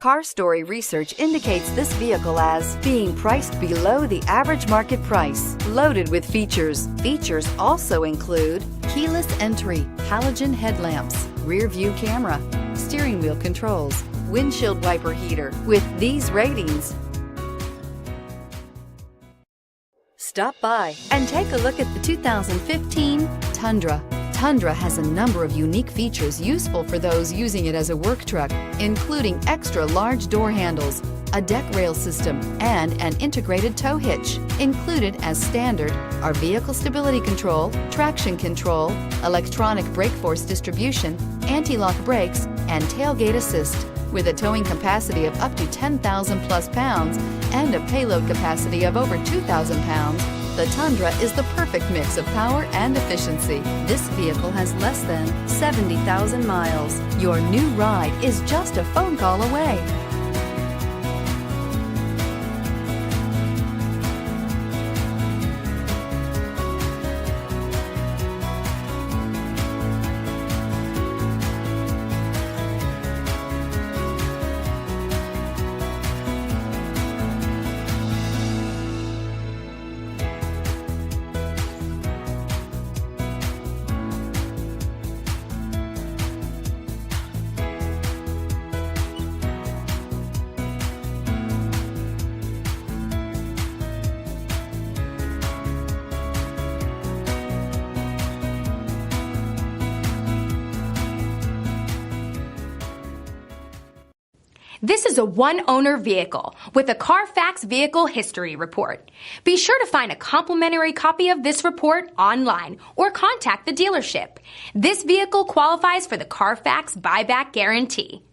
Car Story research indicates this vehicle as being priced below the average market price, loaded with features. Features also include keyless entry, halogen headlamps, rear view camera, steering wheel controls, windshield wiper heater. With these ratings, stop by and take a look at the 2015 Tundra. Tundra has a number of unique features useful for those using it as a work truck, including extra large door handles, a deck rail system, and an integrated tow hitch. Included as standard are vehicle stability control, traction control, electronic brake force distribution, anti-lock brakes, and tailgate assist. With a towing capacity of up to 10,000 plus pounds and a payload capacity of over 2,000 pounds, the Tundra is the perfect mix of power and efficiency. This vehicle has less than 70,000 miles. Your new ride is just a phone call away. This is a one-owner vehicle with a Carfax Vehicle History Report. Be sure to find a complimentary copy of this report online or contact the dealership. This vehicle qualifies for the Carfax Buyback Guarantee.